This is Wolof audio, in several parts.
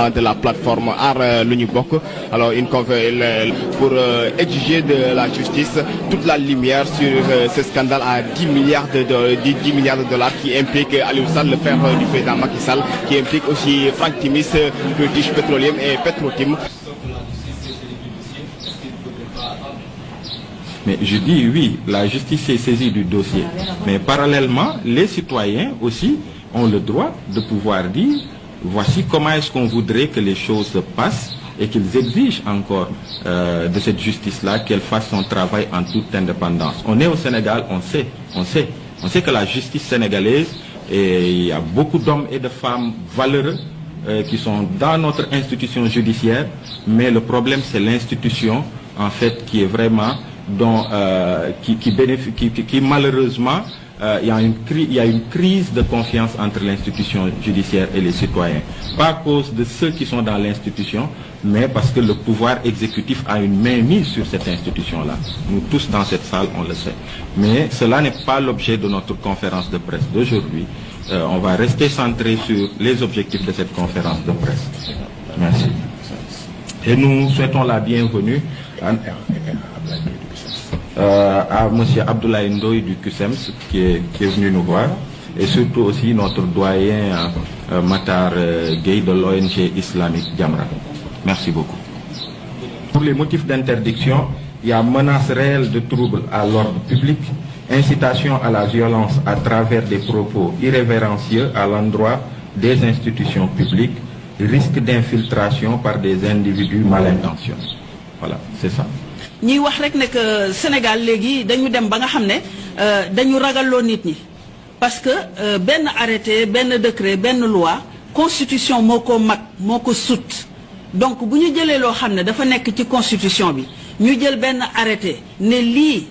président de la plateforme Aar Lu Ñu Bokk. Alors pour exiger de la justice toute la lumière sur ce scandale à 10 milliards de dollars qui implique Aliou Sall, le frère du président Macky Sall, qui implique aussi Franck Timis, British Petroleum et Petrotim. Mais je dis oui, la justice est saisie du dossier. Mais parallèlement, les citoyens aussi ont le droit de pouvoir dire voici comment est-ce qu'on voudrait que les choses se passent et qu'ils exigent encore de cette justice-là qu'elle fasse son travail en toute indépendance. On est au Sénégal, on sait que la justice sénégalaise, et il y a beaucoup d'hommes et de femmes valeureux qui sont dans notre institution judiciaire, mais le problème c'est l'institution en fait qui est vraiment qui malheureusement il y a une crise de confiance entre l'institution judiciaire et les citoyens. Pas à cause de ceux qui sont dans l'institution, mais parce que le pouvoir exécutif a une mainmise sur cette institution-là. Nous tous dans cette salle, on le sait. Mais cela n'est pas l'objet de notre conférence de presse d'aujourd'hui. On va rester centré sur les objectifs de cette conférence de presse. Merci. Et nous souhaitons la bienvenue à M. Abdoulaye Ndoye du QSEMS qui est venu nous voir, et surtout aussi notre doyen Matar Gueye de l'ONG islamique Jamra. Merci beaucoup. Pour les motifs d'interdiction, il y a menace réelle de trouble à l'ordre public, incitation à la violence à travers des propos irrévérencieux à l'endroit des institutions publiques, risque d'infiltration par des individus mal intentionnés. Voilà, c'est ça. ñuy wax rek ne que Sénégal léegi dañu dem ba nga xam ne dañu ragalloo nit ñi parce que benn arrêté benn décret benn loi constitution moo ko mag moo ko sut donc bu ñu jëlee loo xam ne dafa nekk ci constitution bi ñu jël benn arrêté ne lii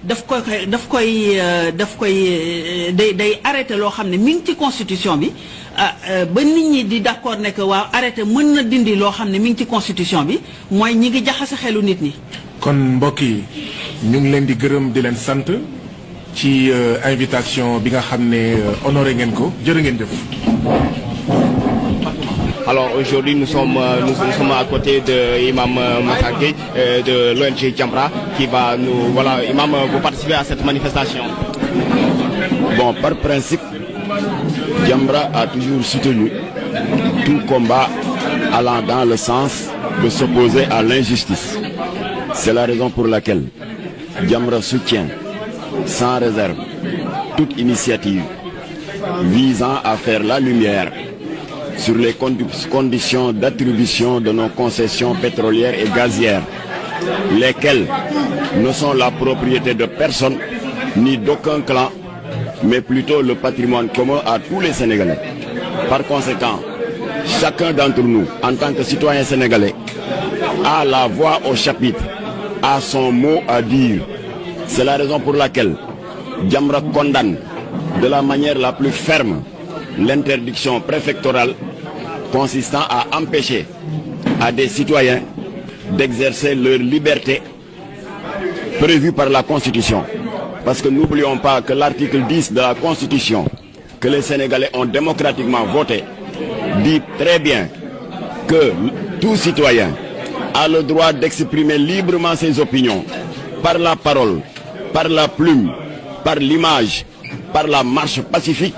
day arrêté loo xam ne mi ngi ci constitution bi ba nit ñi di d'accord ne que waaw arrêté mën na dindi loo xam ne mi ngi ci constitution bi mooy ñi ngi jaxase xelu nit ñi. kon mbokk yi ñu ngi leen di gërëm di leen sant ci invitation bi nga xam ne honoré ngeen ko jërë ngeen jëf. Alors aujourd'hui nous sommes à côté de Imam Matar Gueye de l'ONG Jamra qui va nous Imam, vous participez à cette manifestation. Bon, par principe, Jamra a toujours soutenu tout combat allant dans le sens de s'opposer à l'injustice. C'est la raison pour laquelle Jamra soutient sans réserve toute initiative visant à faire la lumière sur les conditions d'attribution de nos concessions pétrolières et gazières, lesquelles ne sont la propriété de personne ni d'aucun clan, mais plutôt le patrimoine commun à tous les Sénégalais. Par conséquent, chacun d'entre nous, en tant que citoyen sénégalais, a la voix au chapitre, a son mot à dire. C'est la raison pour laquelle Jamra condamne de la manière la plus ferme l'interdiction préfectorale consistant à empêcher à des citoyens d'exercer leur liberté prévue par la Constitution. Parce que n'oublions pas que l'article 10 de la Constitution, que les Sénégalais ont démocratiquement voté, dit très bien que tout citoyen a le droit d'exprimer librement ses opinions par la parole, par la plume, par l'image, par la marche pacifique,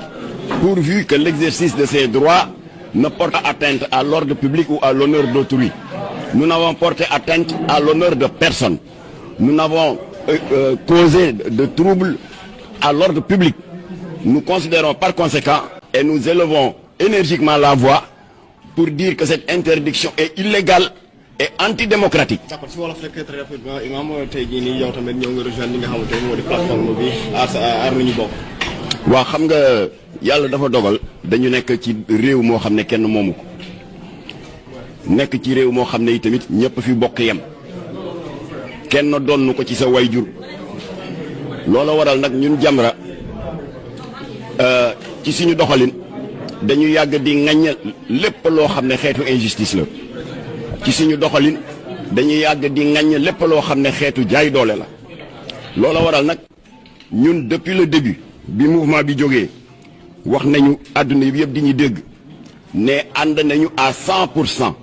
pourvu que l'exercice de ces droits ne porte atteinte à l'ordre public ou à l'honneur d'autrui. Nous n'avons porté atteinte à l'honneur de personne. Nous n'avons causé de troubles à l'ordre public. Nous considérons par conséquent et nous élevons énergiquement la voix pour dire que cette interdiction est illégale et antidémocratique. D'accord, si wolof rek très rapidement Imam tey jii nii yow tamit ñëw nga rejoindre li nga xamante ne moo di plateforme bi Aar Lu Ñu Bokk. waaw xam nga yàlla dafa dogal dañu nekk ci réew moo xam ne kenn moomu ko nekk ci réew moo xam ne itamit ñëpp fi bokk yem kenn donnu ko ci sa wayjur loola waral nag ñun Jamra ci suñu doxalin dañu yàgg di ŋaññal lépp loo xam ne xeetu injustice la ci suñu doxalin dañu yàgg di ŋaññ lépp loo xam ne xeetu jaay doole la loola waral nag ñun depuis le début bi mouvement bi jógee wax nañu àdduna bi yëpp di ñu dégg ne ànd nañu à 100%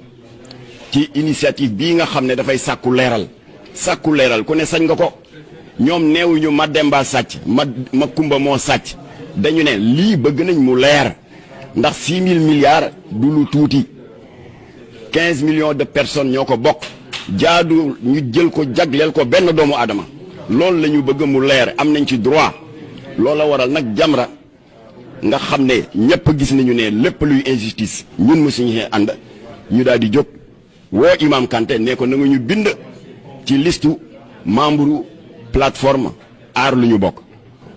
ci initiative bii nga xam ne dafay sàkku leeral ku ne sañ nga ko ñoom neewuñu ma Demba sàcc ma Kumba moo sàcc dañu ne lii bëgg nañ mu leer ndax 6 000 milliards du lu tuuti 15 millions de personnes ñoo ko bokk jaadu ñu jël ko jagleel ko benn doomu aadama loolu la ñu bëgg mu leer am nañ ci droit loolu la waral nag Jamra nga xam ne ñëpp gis nañu ne lépp luy injustice ñun mësuñu see ànd ñu daal di jóg woo Imam Kanté ne ko na nga ñu bind ci listu membre plateforme aar lu ñu bokk.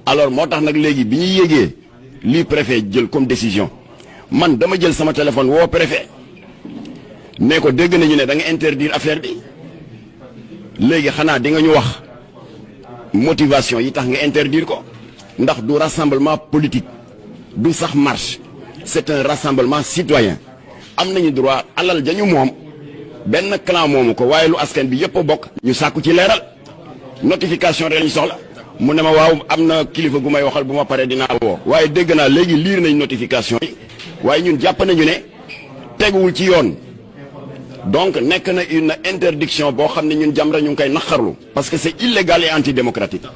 alors moo tax nag léegi bi ñu yégee lii préfet jël comme décision man dama jël sama téléphone woo préfet ne ko dégg nañu ne da nga interdire affaire bi léegi xanaa di nga ñu wax motivation yi tax nga interdire ko ndax du rassemblement politique du sax marche c'est un rassemblement citoyen am nañu droit alal jañu moom benn clan moomu ko waaye lu askan bi yëpp a bokk ñu sàkku ci leeral notification rek lañu soxla mu ne ma waaw am na kilifa gu may waxal bu ma paree dinaa woo waaye dégg naa léegi liir nañ notification yi waaye ñun jàpp nañu ne teguwul ci yoon donc nekk na une interdiction boo xam ne ñun Jamra ñu ngi koy naqarlu parce que c'est illégal et antidémocratique